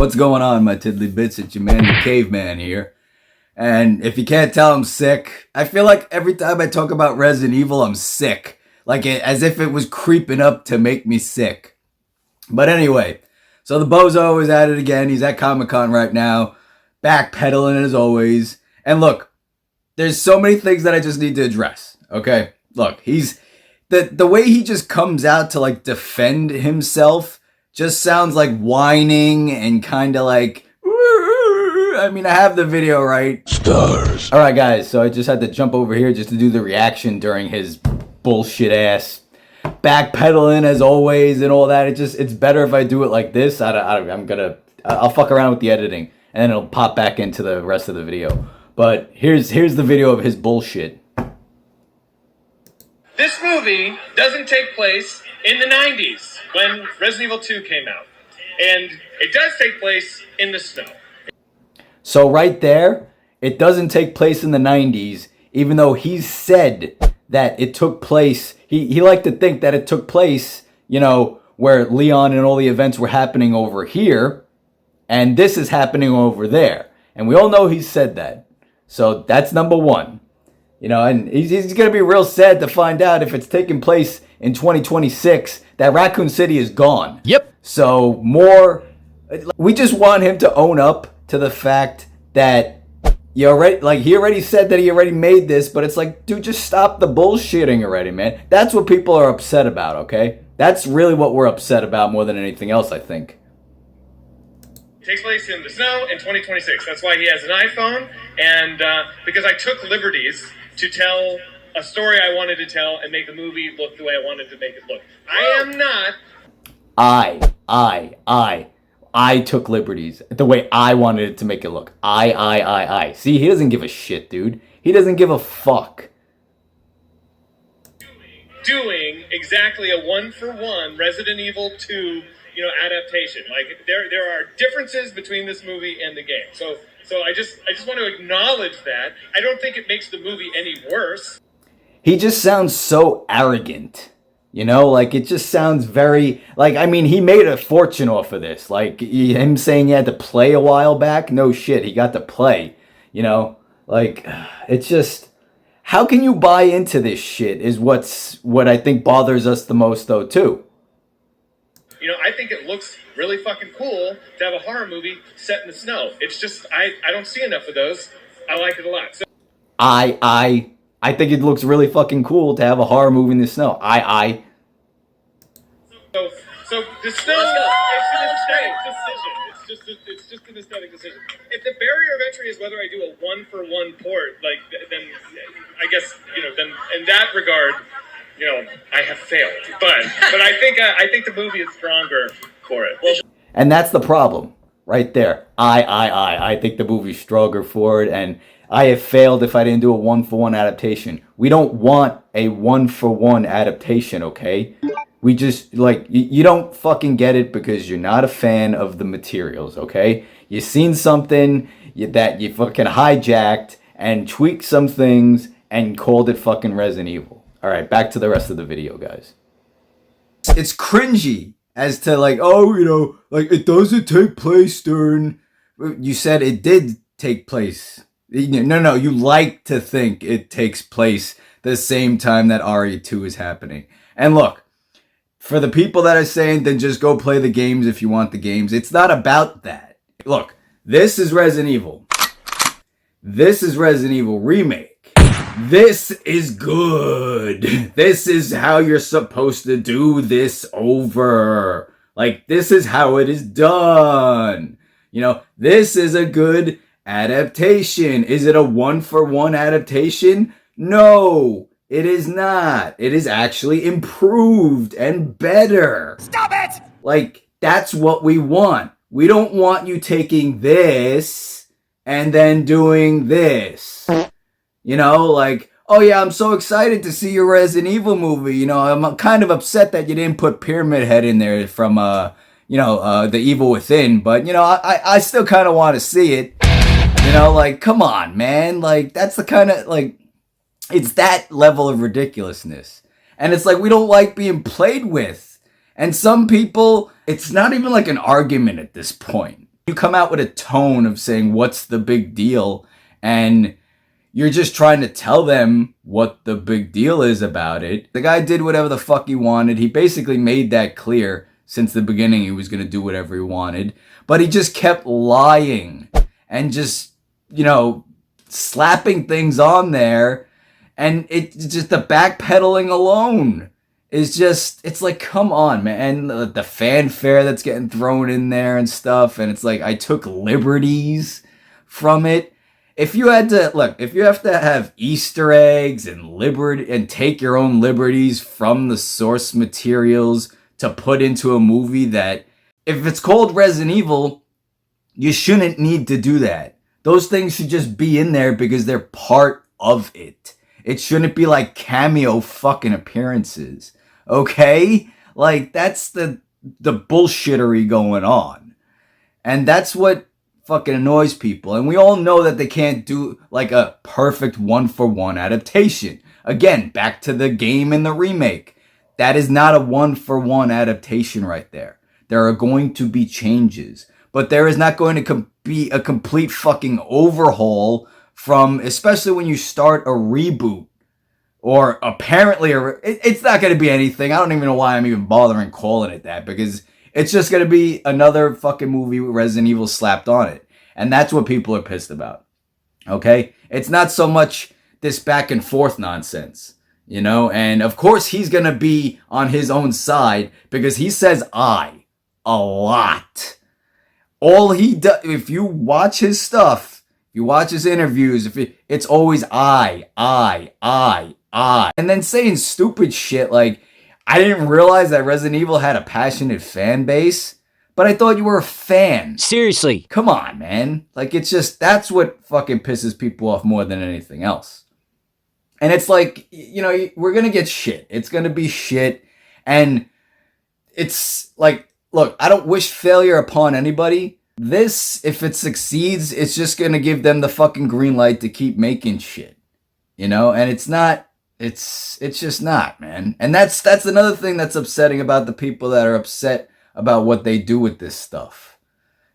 What's going on, my tiddly bits? It's your man, the caveman here. And if you can't tell, I'm sick. I feel like every time I talk about Resident Evil, I'm sick. As if it was creeping up to make me sick. But anyway, so the bozo is at it again. He's at Comic-Con right now, backpedaling as always. And look, there's so many things that I just need to address, okay? Look, he's... The way he just comes out to, defend himself just sounds like whining and kind of like... I mean, I have the video, right? Stars. All right, guys, so I just had to jump over here just to do the reaction during his bullshit-ass backpedaling, as always, and all that. It's better if I do it like this. I'll fuck around with the editing, and then it'll pop back into the rest of the video. But here's the video of his bullshit. This movie doesn't take place in the 90s when Resident Evil 2 came out. And it does take place in the snow. So right there, it doesn't take place in the 90s, even though he said that it took place. He liked to think that it took place, where Leon and all the events were happening over here, and this is happening over there. And we all know he said that. So that's number one. And he's going to be real sad to find out if it's taking place in 2026 that Raccoon City is gone. Yep. So we just want him to own up to the fact that he already said that he already made this, but it's like, dude, just stop the bullshitting already, man. That's what people are upset about, okay? That's really what we're upset about more than anything else, I think. It takes place in the snow in 2026. That's why he has an iPhone, and because I took liberties to tell a story I wanted to tell and make the movie look the way I wanted to make it look. I am not... I took liberties the way I wanted it to make it look. I. See, he doesn't give a shit, dude. He doesn't give a fuck. Doing exactly a one-for-one Resident Evil 2, adaptation. There are differences between this movie and the game. So I just want to acknowledge that. I don't think it makes the movie any worse. He just sounds so arrogant. It just sounds very... he made a fortune off of this. Him saying he had to play a while back? No shit, he got to play. It's just... How can you buy into this shit is what I think bothers us the most, though, too. I think it looks really fucking cool to have a horror movie set in the snow. It's just, I don't see enough of those. I like it a lot. So, I think it looks really fucking cool to have a horror movie in the snow. So the snow is an aesthetic decision. It's just an aesthetic decision. If the barrier of entry is whether I do a one-for-one port, then I guess, then in that regard, I have failed. But I think the movie is stronger for it. And that's the problem right there. I think the movie's stronger for it, and I have failed if I didn't do a one-for-one adaptation. We don't want a one-for-one adaptation, okay? We just, you don't fucking get it because you're not a fan of the materials, okay? You've seen something that you fucking hijacked and tweaked some things and called it fucking Resident Evil. All right, back to the rest of the video, guys. It's cringy as to it doesn't take place during... You said it did take place. No, you like to think it takes place the same time that RE2 is happening. And look, for the people that are saying, then just go play the games if you want the games, it's not about that. Look, this is Resident Evil. This is Resident Evil Remake. This is good. This is how you're supposed to do this over. This is how it is done. This is a good adaptation. Is it a one-for-one adaptation? No, it is not. It is actually improved and better. Stop it! That's what we want. We don't want you taking this and then doing this. Oh yeah, I'm so excited to see your Resident Evil movie. I'm kind of upset that you didn't put Pyramid Head in there from, The Evil Within. But, I still kind of want to see it. Come on, man. That's the kind of, it's that level of ridiculousness. And it's we don't like being played with. And some people, it's not even an argument at this point. You come out with a tone of saying, what's the big deal? And you're just trying to tell them what the big deal is about it. The guy did whatever the fuck he wanted. He basically made that clear since the beginning he was going to do whatever he wanted. But he just kept lying and just, slapping things on there. And it's just the backpedaling alone is just, it's like, come on, man. And the fanfare that's getting thrown in there and stuff. And it's like, I took liberties from it. If you have to have Easter eggs and take your own liberties from the source materials to put into a movie that, if it's called Resident Evil, you shouldn't need to do that. Those things should just be in there because they're part of it. It shouldn't be like cameo fucking appearances. Okay? Like, that's the bullshittery going on. And that's what fucking annoys people. And we all know that they can't do like a perfect 1-for-1 adaptation. Again, back to the game and the remake. That is not a 1-for-1 adaptation right there. There are going to be changes. But there is not going to be a complete fucking overhaul from, especially when you start a reboot. Or apparently, it's not going to be anything. I don't even know why I'm even bothering calling it that. Because it's just going to be another fucking movie with Resident Evil slapped on it. And that's what people are pissed about. Okay? It's not so much this back and forth nonsense. And of course he's going to be on his own side because he says I a lot. All he does, if you watch his stuff, you watch his interviews, it's always I. And then saying stupid shit like, I didn't realize that Resident Evil had a passionate fan base, but I thought you were a fan. Seriously. Come on, man. Like, it's just, that's what fucking pisses people off more than anything else. And it's like, we're going to get shit. It's going to be shit. And it's like, look, I don't wish failure upon anybody. This, if it succeeds, it's just going to give them the fucking green light to keep making shit. And it's not, it's just not, man. And that's another thing that's upsetting about the people that are upset about what they do with this stuff.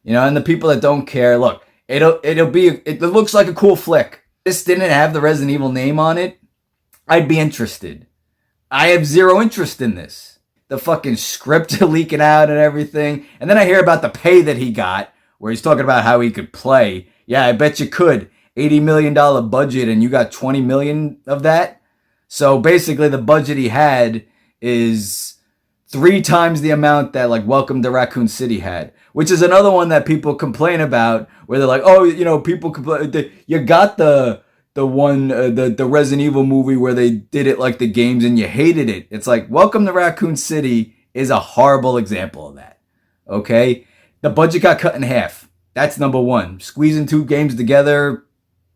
And the people that don't care, look, it looks like a cool flick. This didn't have the Resident Evil name on it, I'd be interested. I have zero interest in this. The fucking script leaking out and everything. And then I hear about the pay that he got, where he's talking about how he could play. Yeah, I bet you could. $80 million budget and you got 20 million of that. So basically the budget he had is 3 times the amount that like Welcome to Raccoon City had, which is another one that people complain about, where they're like, oh, people complain. You got the Resident Evil movie where they did it like the games and you hated it. It's like Welcome to Raccoon City is a horrible example of that. Okay? The budget got cut in half. That's number one. Squeezing 2 games together,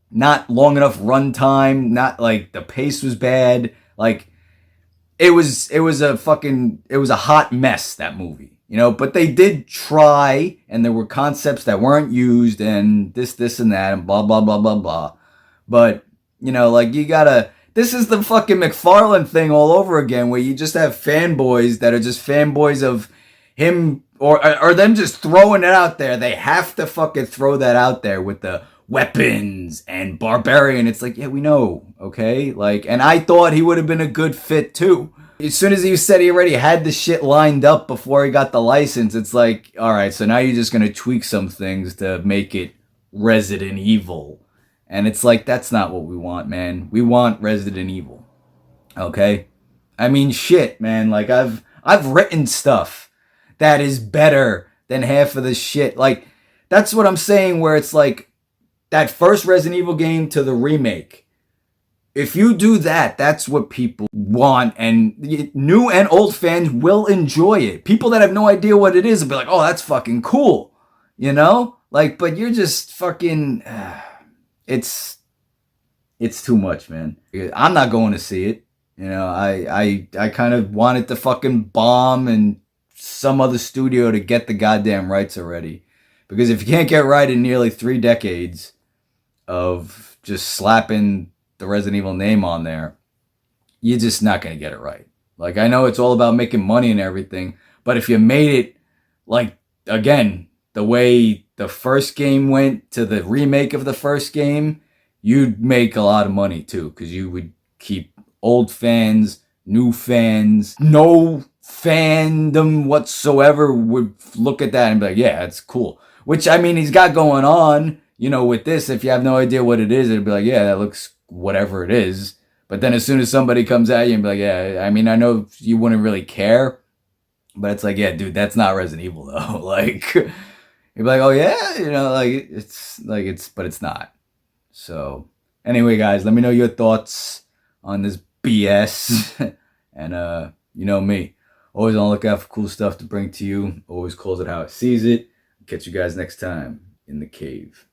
not long enough runtime, not like the pace was bad. Like it was a hot mess, that movie. But they did try, and there were concepts that weren't used, and this and that, and blah blah blah blah blah. But this is the fucking McFarlane thing all over again, where you just have fanboys that are just fanboys of him, or them just throwing it out there. They have to fucking throw that out there with the weapons and barbarian. It's like, yeah, we know, okay? Like, and I thought he would have been a good fit too. As soon as he said he already had the shit lined up before he got the license, it's like, all right, so now you're just gonna tweak some things to make it Resident Evil. And it's like, that's not what we want, man. We want Resident Evil. Okay? I mean, shit, man. Like, I've written stuff that is better than half of the shit. Like, that's what I'm saying, where it's like, that first Resident Evil game to the remake. If you do that, that's what people want. And new and old fans will enjoy it. People that have no idea what it is will be like, oh, that's fucking cool. Like, but you're just fucking... It's too much, man. I'm not going to see it. I kind of wanted to fucking bomb and some other studio to get the goddamn rights already. Because if you can't get right in nearly 3 decades of just slapping the Resident Evil name on there, you're just not going to get it right. Like, I know it's all about making money and everything, but if you made it, like, again, the way the first game went to the remake of the first game, you'd make a lot of money too, because you would keep old fans, new fans, no fandom whatsoever would look at that and be like, yeah, it's cool. Which, I mean, he's got going on, with this. If you have no idea what it is, it'd be like, yeah, that looks whatever it is. But then as soon as somebody comes at you and be like, yeah, I mean, I know you wouldn't really care, but it's like, yeah, dude, that's not Resident Evil though. Like, you'd be like, oh yeah, but it's not. So anyway, guys, let me know your thoughts on this BS. And you know me, always on the lookout for cool stuff to bring to you. Always calls it how it sees it. Catch you guys next time in the cave.